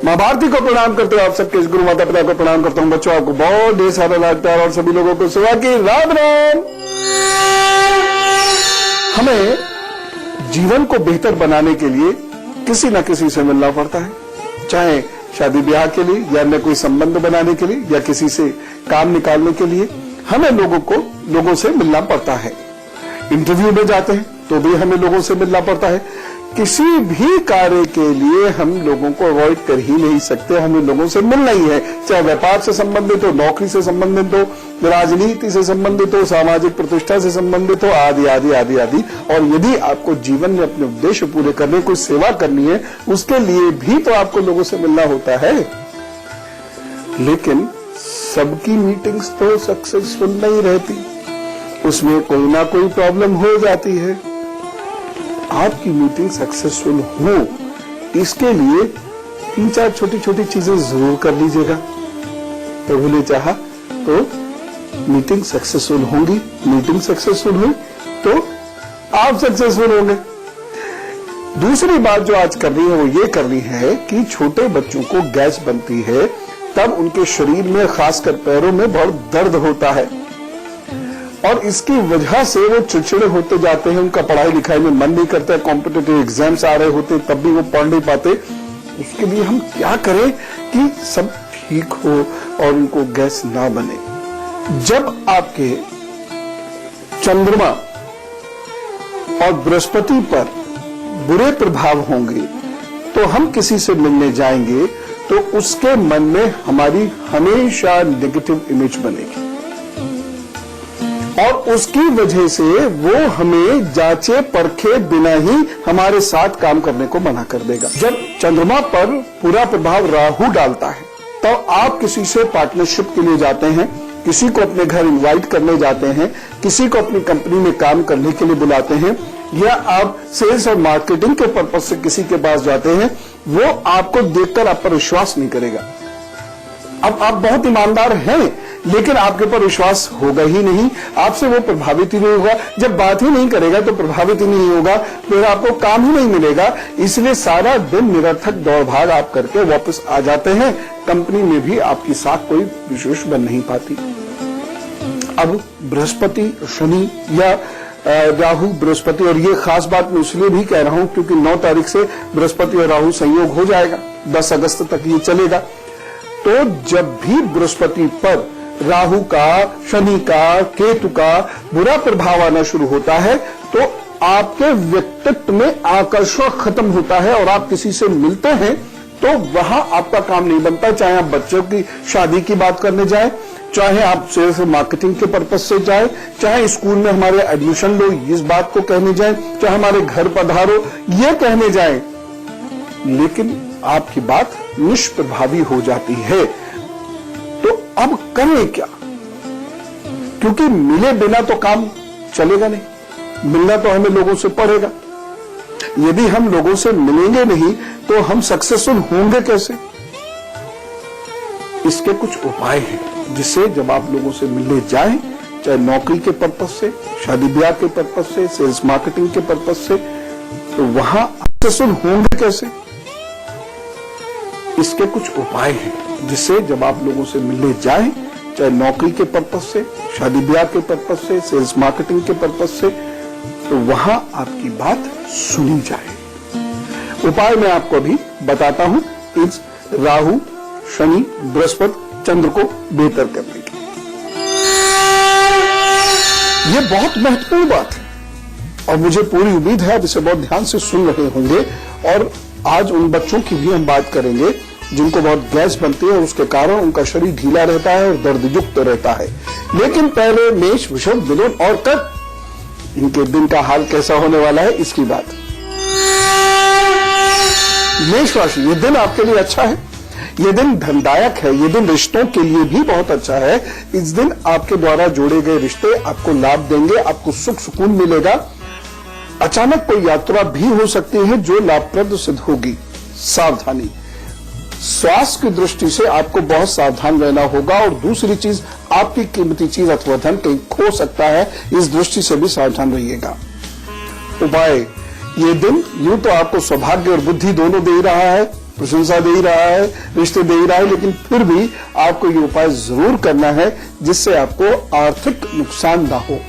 माँ भारती को प्रणाम करते हुए आप सबके गुरु माता पिता को प्रणाम करता हूँ। बच्चों, आपको बहुत ढेर सारा लाड प्यार और सभी लोगों को सेवा की राम राम। हमें जीवन को बेहतर बनाने के लिए किसी न किसी से मिलना पड़ता है, चाहे शादी ब्याह के लिए या अन्य कोई संबंध बनाने के लिए या किसी से काम निकालने के लिए हमें लोगों से मिलना पड़ता है। इंटरव्यू में जाते हैं तो भी हमें लोगों से मिलना पड़ता है। किसी भी कार्य के लिए हम लोगों को अवॉइड कर ही नहीं सकते, हमें लोगों से मिलना ही है, चाहे व्यापार से संबंधित हो, नौकरी से संबंधित हो, राजनीति से संबंधित हो, सामाजिक प्रतिष्ठा से संबंधित हो, आदि आदि आदि आदि। और यदि आपको जीवन में अपने उद्देश्य पूरे करने, कोई सेवा करनी है, उसके लिए भी तो आपको लोगों से मिलना होता है। लेकिन सबकी मीटिंग्स तो सक्सेसफुल नहीं रहती, उसमें कोई ना कोई प्रॉब्लम हो जाती है। आपकी मीटिंग सक्सेसफुल हो, इसके लिए 3-4 छोटी छोटी चीजें जरूर कर लीजिएगा। प्रभु ने चाहा तो मीटिंग सक्सेसफुल होंगी, मीटिंग सक्सेसफुल हुई तो आप सक्सेसफुल होंगे। दूसरी बात जो आज करनी है वो ये करनी है कि छोटे बच्चों को गैस बनती है, तब उनके शरीर में खासकर पैरों में बहुत दर्द होता है और इसकी वजह से वो चिड़चिड़े होते जाते हैं, उनका पढ़ाई लिखाई में मन नहीं करता, कॉम्पिटिटिव एग्जाम्स आ रहे होते तब भी वो पढ़ नहीं पाते। उसके लिए हम क्या करें कि सब ठीक हो और उनको गैस ना बने। जब आपके चंद्रमा और बृहस्पति पर बुरे प्रभाव होंगे तो हम किसी से मिलने जाएंगे तो उसके मन में हमारी हमेशा नेगेटिव इमेज बनेगी और उसकी वजह से वो हमें जांचे परखे बिना ही हमारे साथ काम करने को मना कर देगा। जब चंद्रमा पर पूरा प्रभाव राहु डालता है तो आप किसी से पार्टनरशिप के लिए जाते हैं, किसी को अपने घर इनवाइट करने जाते हैं, किसी को अपनी कंपनी में काम करने के लिए बुलाते हैं या आप सेल्स और मार्केटिंग के पर्पज से किसी के पास जाते हैं, वो आपको देखकर आप पर विश्वास नहीं करेगा। अब आप बहुत ईमानदार हैं लेकिन आपके ऊपर विश्वास होगा ही नहीं, आपसे वो प्रभावित ही नहीं होगा। जब बात ही नहीं करेगा तो प्रभावित ही नहीं होगा, फिर आपको काम ही नहीं मिलेगा। इसलिए सारा दिन निरर्थक दौड़ भाग आप करके वापस आ जाते हैं, कंपनी में भी आपकी साख कोई विशेष बन नहीं पाती। अब बृहस्पति शनि या राहु बृहस्पति, और ये खास बात मैं इसलिए भी कह रहा हूं क्योंकि 9 तारीख से बृहस्पति और राहु संयोग हो जाएगा, 10 अगस्त तक ये चलेगा। तो जब भी बृहस्पति पर राहु का, शनि का, केतु का बुरा प्रभाव आना शुरू होता है तो आपके व्यक्तित्व में आकर्षण खत्म होता है और आप किसी से मिलते हैं तो वहां आपका काम नहीं बनता। चाहे आप बच्चों की शादी की बात करने जाएं, चाहे आप सेल्स मार्केटिंग के पर्पज से जाएं, चाहे स्कूल में हमारे एडमिशन लो इस बात को कहने जाएं, चाहे हमारे घर पधारो ये कहने जाएं, लेकिन आपकी बात निष्प्रभावी हो जाती है। तो अब करें क्या? क्योंकि मिले बिना तो काम चलेगा नहीं, मिलना तो हमें लोगों से पड़ेगा। यदि हम लोगों से मिलेंगे नहीं तो हम सक्सेसफुल होंगे कैसे? इसके कुछ उपाय हैं जिससे जब आप लोगों से मिलने जाएं, चाहे नौकरी के पर्पज से, शादी ब्याह के पर्पज से, सेल्स मार्केटिंग के पर्पज से, तो वहां सक्सेसफुल होंगे कैसे? इसके कुछ उपाय हैं जिससे जब आप लोगों से मिलने जाएं, चाहे नौकरी के पर्पज से, शादी ब्याह के पर्पज से, सेल्स मार्केटिंग के पर्पज से, तो वहां आपकी बात सुनी जाए। उपाय मैं आपको अभी बताता हूं इस राहु, शनि, बृहस्पति, चंद्र को बेहतर करने की। ये बहुत महत्वपूर्ण बात है और मुझे पूरी उम्मीद है आप इसे बहुत ध्यान से सुन रहे होंगे। और आज उन बच्चों की भी हम बात करेंगे जिनको बहुत गैस बनती है और उसके कारण उनका शरीर ढीला रहता है और दर्द युक्त रहता है। लेकिन पहले मेष, वृषभ, मिथुन और कर्क, इनके दिन का हाल कैसा होने वाला है इसकी बात। मेष राशि, ये दिन आपके लिए अच्छा है, ये दिन धनदायक है, ये दिन रिश्तों के लिए भी बहुत अच्छा है। इस दिन आपके द्वारा जोड़े गए रिश्ते आपको लाभ देंगे, आपको सुख सुकून मिलेगा। अचानक कोई यात्रा भी हो सकती है जो लाभप्रद सिद्ध होगी। सावधानी, स्वास्थ्य की दृष्टि से आपको बहुत सावधान रहना होगा और दूसरी चीज आपकी कीमती चीज अथवा धन कहीं खो सकता है, इस दृष्टि से भी सावधान रहिएगा। उपाय, ये दिन यूं तो आपको सौभाग्य और बुद्धि दोनों दे ही रहा है, प्रशंसा दे ही रहा है, रिश्ते दे ही रहा है, लेकिन फिर भी आपको ये उपाय जरूर करना है जिससे आपको आर्थिक नुकसान ना हो।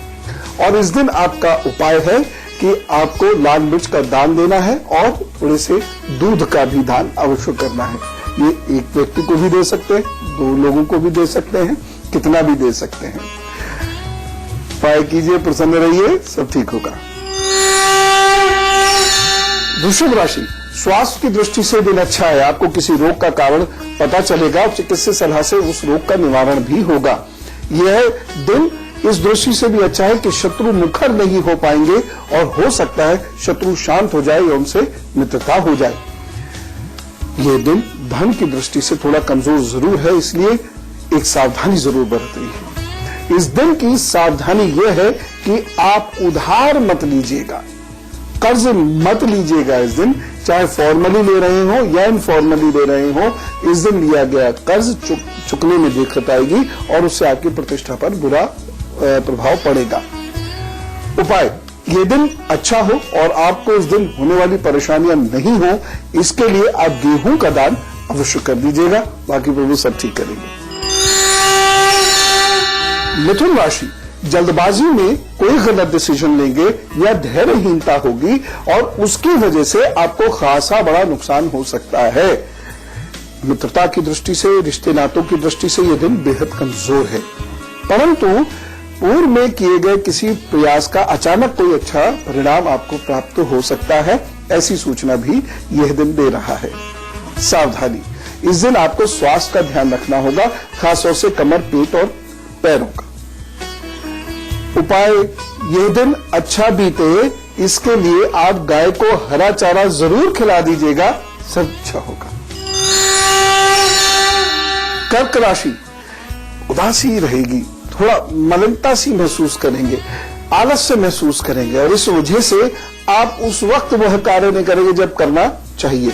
और इस दिन आपका उपाय है कि आपको लाल मिर्च का दान देना है और थोड़े से दूध का भी दान अवश्य करना है। ये एक व्यक्ति को भी दे सकते हैं, 2 लोगों को भी दे सकते हैं, कितना भी दे सकते हैं। उपाय कीजिए, प्रसन्न रहिए, सब ठीक होगा। वृषभ राशि, स्वास्थ्य की दृष्टि से दिन अच्छा है। आपको किसी रोग का कारण पता चलेगा और चिकित्सक सलाह से उस रोग का निवारण भी होगा। यह दिन इस दृष्टि से भी अच्छा है कि शत्रु मुखर नहीं हो पाएंगे और हो सकता है शत्रु शांत हो जाए या उनसे मित्रता हो जाए। यह दिन धन की दृष्टि से थोड़ा कमजोर जरूर है, इसलिए एक सावधानी जरूर बरतनी है। इस दिन की सावधानी यह है कि आप उधार मत लीजिएगा, कर्ज मत लीजिएगा। इस दिन चाहे फॉर्मली ले रहे हो या इनफॉर्मली ले रहे हो, इस दिन लिया गया कर्ज चुकने में दिक्कत आएगी और उससे आपकी प्रतिष्ठा पर बुरा प्रभाव पड़ेगा। उपाय, ये दिन अच्छा हो और आपको इस दिन होने वाली परेशानियां नहीं हो, इसके लिए आप गेहूं का दान अवश्य कर दीजिएगा, बाकी प्रभु सब ठीक करेंगे। मिथुन राशि, जल्दबाजी में कोई गलत डिसीजन लेंगे या धैर्यहीनता होगी और उसकी वजह से आपको खासा बड़ा नुकसान हो सकता है। मित्रता की दृष्टि से, रिश्ते नातों की दृष्टि से यह दिन बेहद कमजोर है, परंतु पूर्व में किए गए किसी प्रयास का अचानक कोई अच्छा परिणाम आपको प्राप्त हो सकता है, ऐसी सूचना भी यह दिन दे रहा है। सावधानी, इस दिन आपको स्वास्थ्य का ध्यान रखना होगा, खासतौर से कमर, पेट और पैरों का। उपाय, यह दिन अच्छा बीते इसके लिए आप गाय को हरा चारा जरूर खिला दीजिएगा, सब अच्छा होगा। कर्क राशि, उदासी रहेगी, थोड़ा मलिनता सी महसूस करेंगे, आलस्य महसूस करेंगे और इस वजह से आप उस वक्त वह कार्य नहीं करेंगे जब करना चाहिए।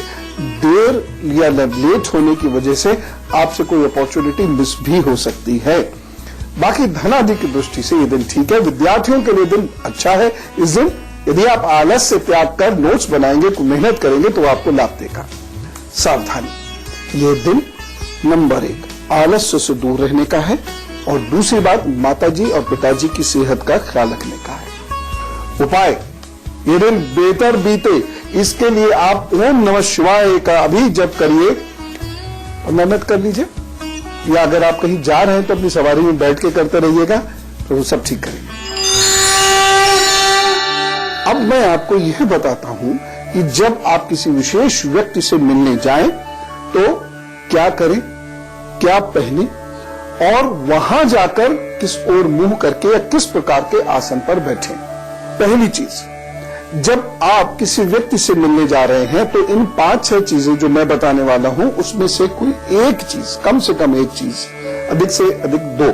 देर या लेट होने की वजह से आपसे कोई अपॉर्चुनिटी मिस भी हो सकती है। बाकी धनादि की दृष्टि से यह दिन ठीक है। विद्यार्थियों के लिए दिन अच्छा है। इस दिन यदि आप आलस से त्याग कर नोट्स बनाएंगे, मेहनत करेंगे तो आपको लाभ देगा। सावधानी, यह दिन नंबर 1 आलस्य से दूर रहने का है और दूसरी बात माताजी और पिताजी की सेहत का ख्याल रखने का है। उपाय, ये दिन बेहतर बीते इसके लिए आप ओम नमः शिवाय का अभी जप करिए और मेहनत कर लीजिए, या अगर आप कहीं जा रहे हैं तो अपनी सवारी में बैठ के करते रहिएगा, तो वो सब ठीक करेंगे। अब मैं आपको यह बताता हूं कि जब आप किसी विशेष व्यक्ति से मिलने जाएं तो क्या करें, क्या पहने और वहां जाकर किस ओर मुंह करके या किस प्रकार के आसन पर बैठें। पहली चीज, जब आप किसी व्यक्ति से मिलने जा रहे हैं तो इन 5-6 चीजें जो मैं बताने वाला हूं उसमें से कोई एक चीज, कम से कम एक चीज, अधिक से अधिक 2,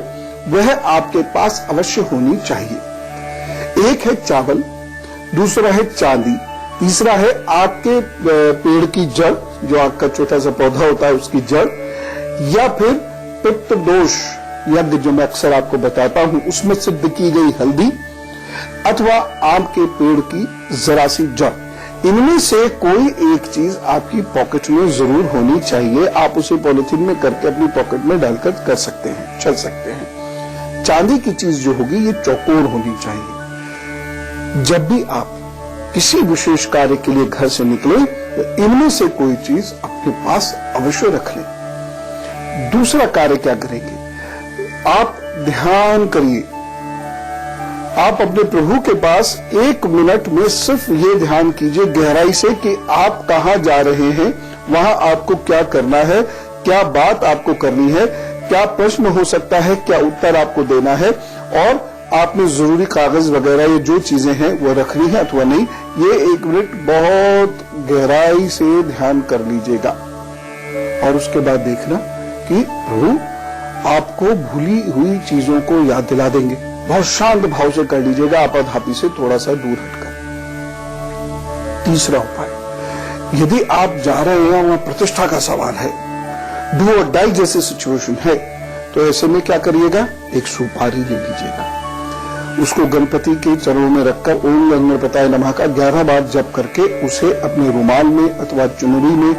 वह आपके पास अवश्य होनी चाहिए। एक है चावल, दूसरा है चांदी, तीसरा है आग के पेड़ की जड़, जो आग का छोटा सा पौधा होता है उसकी जड़, या फिर पित्त दोष यज्ञ जो मैं अक्सर आपको बताता हूं उसमें सिद्ध की गई हल्दी, अथवा आम के पेड़ की जरा सी जड़। इनमें से कोई एक चीज आपकी पॉकेट में जरूर होनी चाहिए। आप उसे पॉलिथीन में करके अपनी पॉकेट में डालकर कर सकते हैं, चल सकते हैं। चांदी की चीज जो होगी ये चौकोर होनी चाहिए। जब भी आप किसी विशेष कार्य के लिए घर से निकले तो इनमें से कोई चीज अपने पास अवश्य रख लें। दूसरा कार्य क्या करेंगे, आप ध्यान करिए। आप अपने प्रभु के पास 1 मिनट में सिर्फ ये ध्यान कीजिए गहराई से कि आप कहां जा रहे हैं, वहां आपको क्या करना है, क्या बात आपको करनी है, क्या प्रश्न हो सकता है, क्या उत्तर आपको देना है, और आपने जरूरी कागज वगैरह ये जो चीजें हैं वो रखनी है अथवा नहीं। ये 1 मिनट बहुत गहराई से ध्यान कर लीजिएगा और उसके बाद देखना कि प्रभु आपको भूली हुई चीजों को याद दिला देंगे। बहुत शांत भाव से कर लीजिएगा, आपाधापी से थोड़ा सा दूर हटकर। तीसरा उपाय, यदि आप जा रहे हैं वहां प्रतिष्ठा का सवाल है, डू और डाई जैसी सिचुएशन है, तो ऐसे में क्या करिएगा, एक सुपारी ले लीजिएगा उसको गणपति के चरणों में रखकर ओम गणपताय नमः का 11 बार जप करके उसे अपने रुमाल में अथवा चुनरी में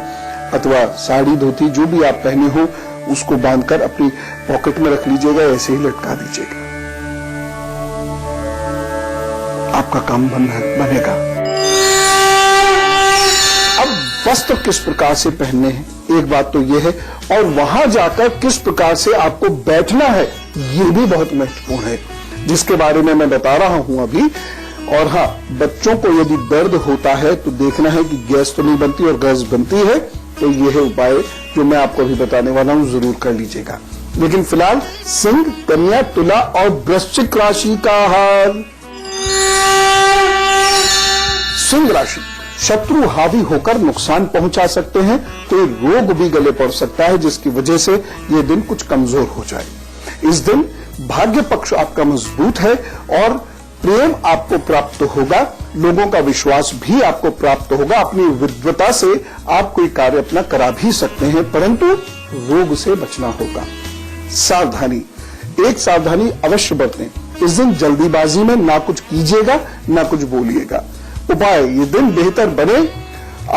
अथवा साड़ी धोती जो भी आप पहने हो उसको बांधकर अपनी पॉकेट में रख लीजिएगा, ऐसे ही लटका दीजिएगा, आपका काम बनेगा। अब वस्त्र किस प्रकार से पहनने हैं, एक बात तो यह है, और वहां जाकर किस प्रकार से आपको बैठना है ये भी बहुत महत्वपूर्ण है, जिसके बारे में मैं बता रहा हूं अभी। और हाँ, बच्चों को यदि दर्द होता है तो देखना है कि गैस तो नहीं बनती और गैस बनती है, तो यह उपाय जो मैं आपको अभी बताने वाला हूं जरूर कर लीजिएगा। लेकिन फिलहाल सिंह, कन्या, तुला और वृश्चिक राशि का हाल। सिंह राशि, शत्रु हावी होकर नुकसान पहुंचा सकते हैं, कोई रोग भी गले पड़ सकता है जिसकी वजह से यह दिन कुछ कमजोर हो जाए। इस दिन भाग्य पक्ष आपका मजबूत है और प्रेम आपको प्राप्त होगा, लोगों का विश्वास भी आपको प्राप्त होगा। अपनी विद्वता से आप कोई कार्य अपना करा भी सकते हैं, परंतु रोग से बचना होगा। सावधानी, एक सावधानी अवश्य बरतें, इस दिन जल्दीबाजी में ना कुछ कीजिएगा ना कुछ बोलिएगा। उपाय, ये दिन बेहतर बने,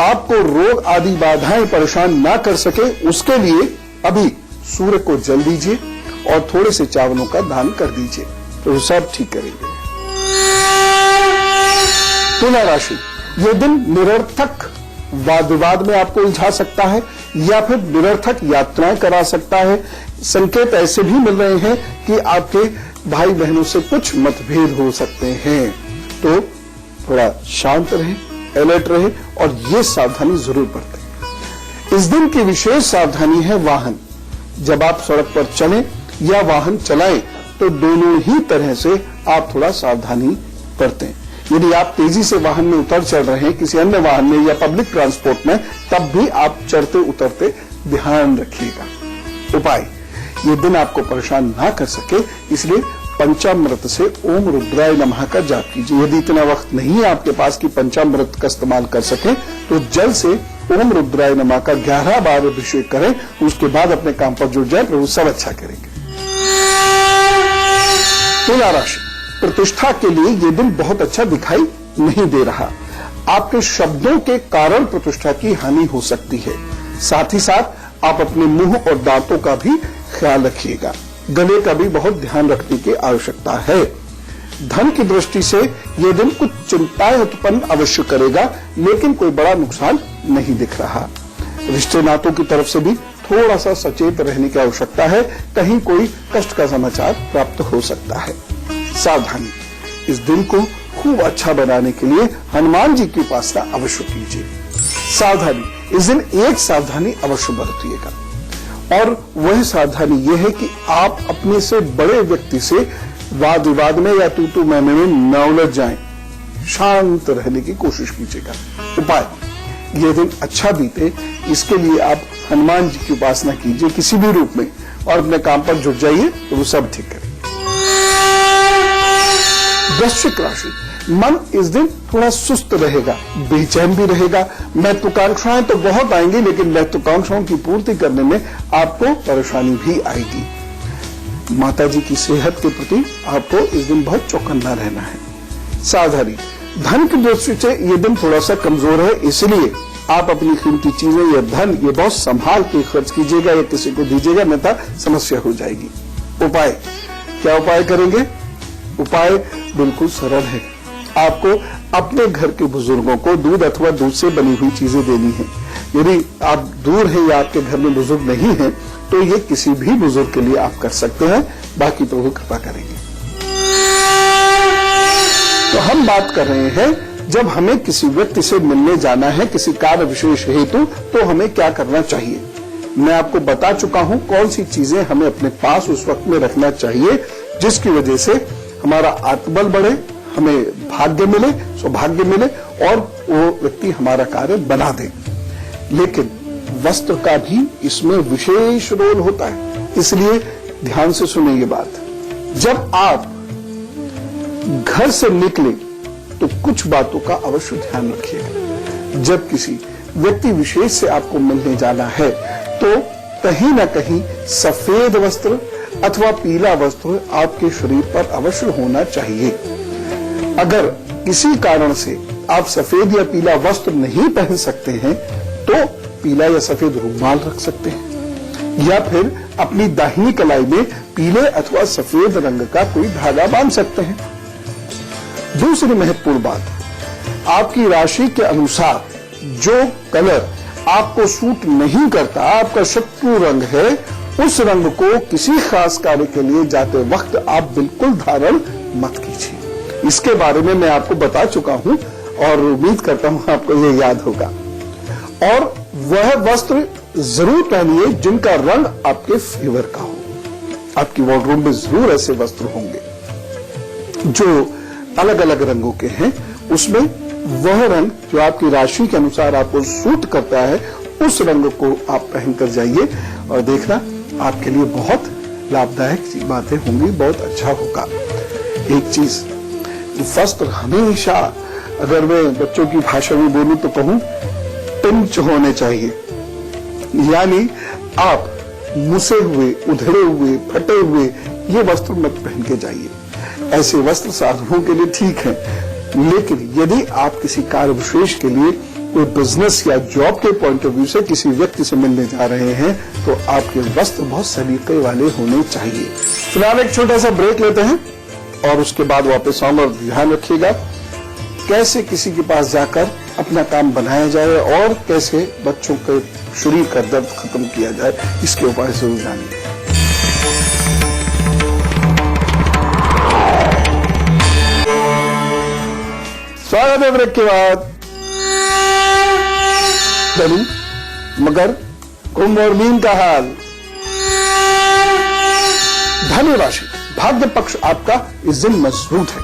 आपको रोग आदि बाधाएं परेशान ना कर सके, उसके लिए अभी सूर्य को जल दीजिए और थोड़े से चावलों का दान कर दीजिए, तो सब ठीक करेंगे। तुला राशि, यह दिन निरर्थक वाद विवाद में आपको उलझा सकता है या फिर निरर्थक यात्राएं करा सकता है। संकेत ऐसे भी मिल रहे हैं कि आपके भाई बहनों से कुछ मतभेद हो सकते हैं, तो थोड़ा शांत रहे, अलर्ट रहे और ये सावधानी जरूर बरतें। इस दिन की विशेष सावधानी है वाहन, जब आप सड़क पर चलें या वाहन चलाएं तो दोनों ही तरह से आप थोड़ा सावधानी बरतें। यदि आप तेजी से वाहन में उतर चढ़ रहे हैं किसी अन्य वाहन में या पब्लिक ट्रांसपोर्ट में, तब भी आप चढ़ते उतरते ध्यान रखिएगा। उपाय, ये दिन आपको परेशान ना कर सके, इसलिए पंचामृत से ओम रुद्राय नमः का जाप कीजिए। यदि इतना वक्त नहीं है आपके पास कि पंचामृत का इस्तेमाल कर सके, तो जल से ओम रुद्राय नमः का 11 बार अभिषेक करें, उसके बाद अपने काम पर जुट जाए, प्रभु सब अच्छा करेंगे। तुला राशि, प्रतिष्ठा के लिए यह दिन बहुत अच्छा दिखाई नहीं दे रहा। आपके शब्दों के कारण प्रतिष्ठा की हानि हो सकती है। साथ ही साथ आप अपने मुंह और दांतों का भी ख्याल रखिएगा। गले का भी बहुत ध्यान रखने की आवश्यकता है। धन की दृष्टि से यह दिन कुछ चिंताएं उत्पन्न अवश्य करेगा, लेकिन कोई बड़ा नुकसान नहीं दिख रहा। रिश्ते नातों की तरफ से भी थोड़ा सा सचेत रहने की आवश्यकता है, कहीं कोई कष्ट का समाचार प्राप्त हो सकता है। सावधानी, इस दिन को खूब अच्छा बनाने के लिए हनुमान जी की उपासना अवश्य कीजिए। सावधानी, इस दिन एक सावधानी अवश्य बरतिएगा, और वह सावधानी यह है कि आप अपने से बड़े व्यक्ति से वाद विवाद में या तू मैं में न उलझ जाएं। शांत रहने की कोशिश कीजिएगा। उपाय, यह दिन अच्छा बीते, इसके लिए आप हनुमान जी की उपासना कीजिए किसी भी रूप में और अपने काम पर जुट जाइए, तो वो सब ठीक करेंगे। वृश्चिक राशि, मन इस दिन थोड़ा सुस्त रहेगा, बेचैन भी रहेगा। महत्वाकांक्षाएं तो बहुत आएंगी, लेकिन महत्वाकांक्षाओं की पूर्ति करने में आपको परेशानी भी आएगी। माता जी की सेहत के प्रति आपको इस दिन बहुत चौकन्ना रहना है। सावधानी, धन की दृष्टि से ये दिन थोड़ा सा कमजोर है, इसलिए आप अपनी कीमती चीजें या धन ये बहुत संभाल के खर्च कीजिएगा या किसी को दीजिएगा, अन्यथा समस्या हो जाएगी। उपाय, क्या उपाय करेंगे? उपाय बिल्कुल सरल है। आपको अपने घर के बुजुर्गों को दूध अथवा दूध से बनी हुई चीजें देनी है। यदि आप दूर हैं या आपके घर में बुजुर्ग नहीं है, तो ये किसी भी बुजुर्ग के लिए आप कर सकते हैं, बाकी प्रभु कृपा करेंगे। तो हम बात कर रहे हैं, जब हमें किसी व्यक्ति से मिलने जाना है किसी कार्य विशेष हेतु, तो हमें क्या करना चाहिए। मैं आपको बता चुका हूं कौन सी चीजें हमें अपने पास उस वक्त में रखना चाहिए, जिसकी वजह से हमारा आत्मबल बढ़े, हमें भाग्य मिले, सौभाग्य मिले और वो व्यक्ति हमारा कार्य बना दे। लेकिन वस्त्र का भी इसमें विशेष रोल होता है, इसलिए ध्यान से सुनिए ये बात। जब आप घर से निकले तो कुछ बातों का अवश्य ध्यान रखिएगा। जब किसी व्यक्ति विशेष से आपको मिलने जाना है, तो कहीं ना कहीं सफेद वस्त्र अथवा पीला वस्त्र आपके शरीर पर अवश्य होना चाहिए। अगर किसी कारण से आप सफेद या पीला वस्त्र नहीं पहन सकते हैं तो पीला या सफेद रुमाल रख सकते हैं या फिर अपनी दाहिनी कलाई में पीले अथवा सफेद रंग का कोई धागा बांध सकते हैं। दूसरी महत्वपूर्ण बात, आपकी राशि के अनुसार जो कलर आपको सूट नहीं करता, आपका शत्रु रंग है, उस रंग को किसी खास कार्य के लिए जाते वक्त आप बिल्कुल धारण मत कीजिए। इसके बारे में मैं आपको बता चुका हूं और उम्मीद करता हूं आपको ये याद होगा। और वह वस्त्र जरूर पहनिए जिनका रंग आपके फेवर का हो। आपकी वार्डरोब में जरूर ऐसे वस्त्र होंगे जो अलग अलग रंगों के हैं, उसमें वह रंग जो आपकी राशि के अनुसार आपको सूट करता है उस रंग को आप पहनकर जाइए और देखना आपके लिए बहुत लाभदायक बातें होंगी, बहुत अच्छा होगा। एक चीज, वस्त्र हमेशा, अगर मैं बच्चों की भाषा में बोलूं तो कहूं, पिंच होने चाहिए। यानी आप मुसे हुए, उधड़े हुए, फटे हुए ये वस्त्र मत पहन के जाइए। ऐसे वस्त्र साधुओं के लिए ठीक है, लेकिन यदि आप किसी कार्य विशेष के लिए कोई बिजनेस या जॉब के पॉइंट ऑफ व्यू से किसी व्यक्ति से मिलने जा रहे हैं तो आपके वस्त्र बहुत सलीके वाले होने चाहिए। फिलहाल एक छोटा सा ब्रेक लेते हैं और उसके बाद वापस आऊंगा। और ध्यान रखिएगा कैसे किसी के पास जाकर अपना काम बनाया जाए और कैसे बच्चों के शरीर का दर्द खत्म किया जाए, इसके उपाय जरूर जानिए। स्वागत है ब्रेक के बाद। धनु, मगर, कुंभ और मीन का हाल। धनु राशि, भाग्य पक्ष आपका इस दिन मजबूत है,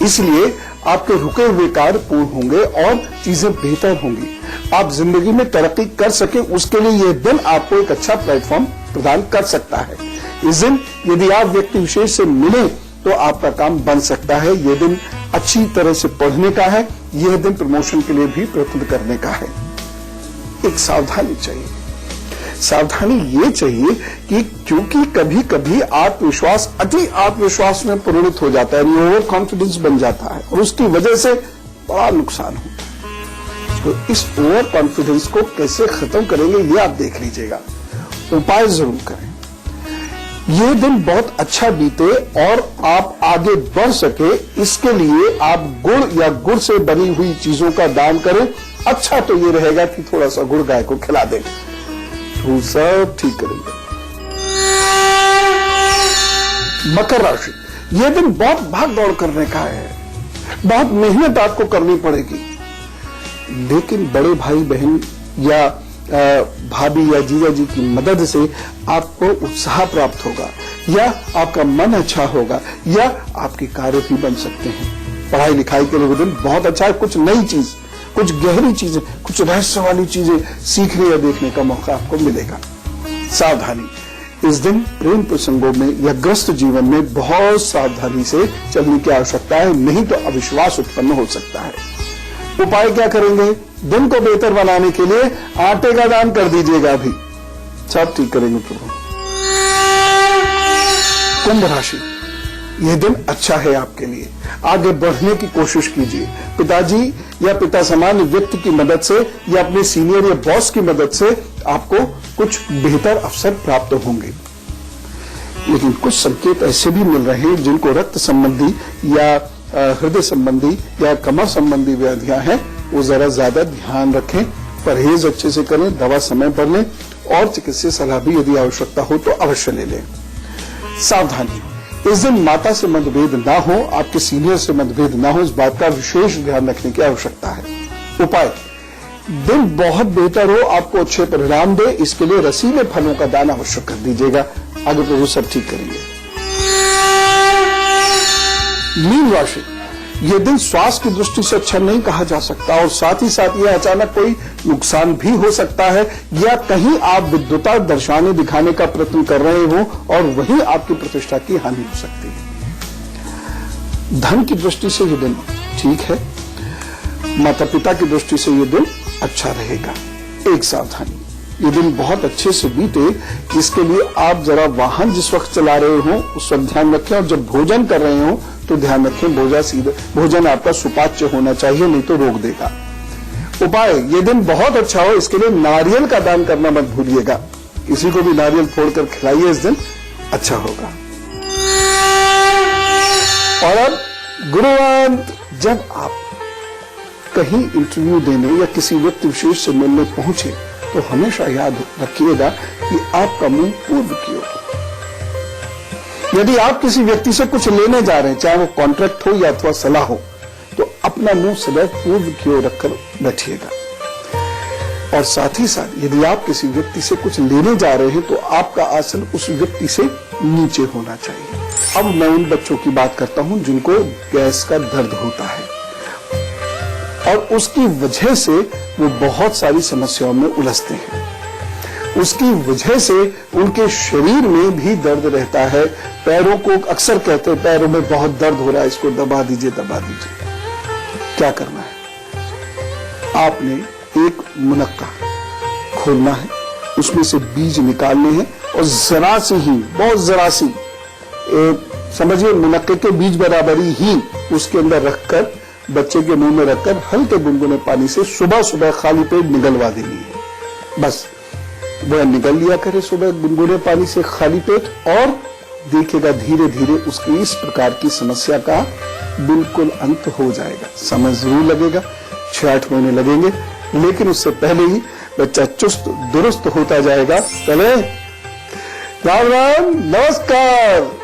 इसलिए आपके रुके हुए कार्य पूर्ण होंगे और चीजें बेहतर होंगी। आप जिंदगी में तरक्की कर सके उसके लिए यह दिन आपको एक अच्छा प्लेटफॉर्म प्रदान कर सकता है। इस दिन यदि आप व्यक्ति विशेष से मिले तो आपका काम बन सकता है। यह दिन अच्छी तरह से पढ़ने का है, यह दिन प्रमोशन के लिए भी प्रयत्न करने का है। एक सावधानी चाहिए, सावधानी ये चाहिए कि क्योंकि कभी कभी आत्मविश्वास अति आत्मविश्वास में परिणत हो जाता है, ओवर कॉन्फिडेंस बन जाता है और उसकी वजह से बड़ा नुकसान होता है। तो इस ओवर कॉन्फिडेंस को कैसे खत्म करेंगे ये आप देख लीजिएगा, उपाय जरूर करें। ये दिन बहुत अच्छा बीते और आप आगे बढ़ सके, इसके लिए आप गुड़ या गुड़ से बनी हुई चीजों का दान करें। अच्छा तो ये रहेगा कि थोड़ा सा गुड़ गाय को खिला दें, तो सब ठीक करेंगे। मकर राशि, यह दिन बहुत भाग दौड़ करने का है, बहुत मेहनत आपको करनी पड़ेगी, लेकिन बड़े भाई बहन या भाभी या जीजा जी की मदद से आपको उत्साह प्राप्त होगा या आपका मन अच्छा होगा या आपके कार्य भी बन सकते हैं। पढ़ाई लिखाई के लिए दिन बहुत अच्छा है, कुछ नई चीज, कुछ गहरी चीजें, कुछ रहस्य वाली चीजें सीखने या देखने का मौका आपको मिलेगा। सावधानी, इस दिन प्रेम प्रसंगों में या ग्रस्त जीवन में बहुत सावधानी से चलने की आवश्यकता है, नहीं तो अविश्वास उत्पन्न हो सकता है। उपाय क्या करेंगे? दिन को बेहतर बनाने के लिए आटे का दान कर दीजिएगा, अभी सब ठीक करेंगे प्रभु। कुंभ राशि, यह दिन अच्छा है आपके लिए, आगे बढ़ने की कोशिश कीजिए। पिताजी या पिता समान व्यक्ति की मदद से या अपने सीनियर या बॉस की मदद से आपको कुछ बेहतर अवसर प्राप्त होंगे। लेकिन कुछ संकेत ऐसे भी मिल रहे हैं जिनको रक्त संबंधी या हृदय संबंधी या कमर संबंधी व्याधियां हैं, वो जरा ज्यादा ध्यान रखें, परहेज अच्छे से करें, दवा समय पर लें और चिकित्सीय सलाह भी यदि आवश्यकता हो तो अवश्य ले लें। सावधानी, इस दिन माता से मतभेद ना हो, आपके सीनियर से मतभेद ना हो, इस बात का विशेष ध्यान रखने की आवश्यकता है। उपाय, दिन बहुत बेहतर हो, आपको अच्छे परिणाम दे, इसके लिए रसीले फलों का दान अवश्य कर दीजिएगा, आगे प्रभु सब ठीक करेंगे। मीन राशि, यह दिन स्वास्थ्य की दृष्टि से अच्छा नहीं कहा जा सकता और साथ ही साथ यह अचानक कोई नुकसान भी हो सकता है या कहीं आप विद्वता दर्शाने दिखाने का प्रयत्न कर रहे हो और वहीं आपकी प्रतिष्ठा की हानि हो सकती है। धन की दृष्टि से यह दिन ठीक है, माता पिता की दृष्टि से यह दिन अच्छा रहेगा। एक सावधानी, ये दिन बहुत अच्छे से बीते, इसके लिए आप जरा वाहन जिस वक्त चला रहे हो उस वक्त ध्यान रखें, और जब भोजन कर रहे हो तो ध्यान रखें भोजन आपका सुपाच्य होना चाहिए, नहीं तो रोक देगा। उपाय, ये दिन बहुत अच्छा हो, इसके लिए नारियल का दान करना मत भूलिएगा। किसी को भी नारियल फोड़कर खिलाइए, इस दिन अच्छा होगा। और अब गुरुवंत, जब आप कहीं इंटरव्यू देने या किसी व्यक्ति विशेष से मिलने पहुंचे तो हमेशा याद रखिएगा कि आपका मुंह पूर्व की ओर। यदि आप किसी व्यक्ति से कुछ लेने जा रहे हैं, चाहे वो कॉन्ट्रैक्ट हो या अथवा सलाह हो, तो अपना मुंह सदैव पूर्व की ओर रखकर बैठिएगा। और साथ ही साथ यदि आप किसी व्यक्ति से कुछ लेने जा रहे हैं तो आपका आसन उस व्यक्ति से नीचे होना चाहिए। अब मैं उन बच्चों की बात करता हूं जिनको गैस का दर्द होता है और उसकी वजह से वो बहुत सारी समस्याओं में उलझते हैं। उसकी वजह से उनके शरीर में भी दर्द रहता है। पैरों को अक्सर कहते हैं पैरों में बहुत दर्द हो रहा है, इसको दबा दीजिए दबा दीजिए। क्या करना है? आपने एक मुनक्का खोलना है, उसमें से बीज निकालने हैं और जरा सी ही, बहुत जरा सी, समझिए मुनक्के के बीज बराबरी ही उसके अंदर रखकर बच्चे के मुंह में रखकर हल्के गुनगुने पानी से सुबह सुबह खाली पेट निगलवा देनी है। बस वह निगल लिया करे सुबह गुनगुने पानी से खाली पेट, और देखिएगा धीरे धीरे उसकी इस प्रकार की समस्या का बिल्कुल अंत हो जाएगा। समय जरूर लगेगा, 6-8 महीने लगेंगे, लेकिन उससे पहले ही बच्चा चुस्त दुरुस्त होता जाएगा। चले, राम राम, नमस्कार।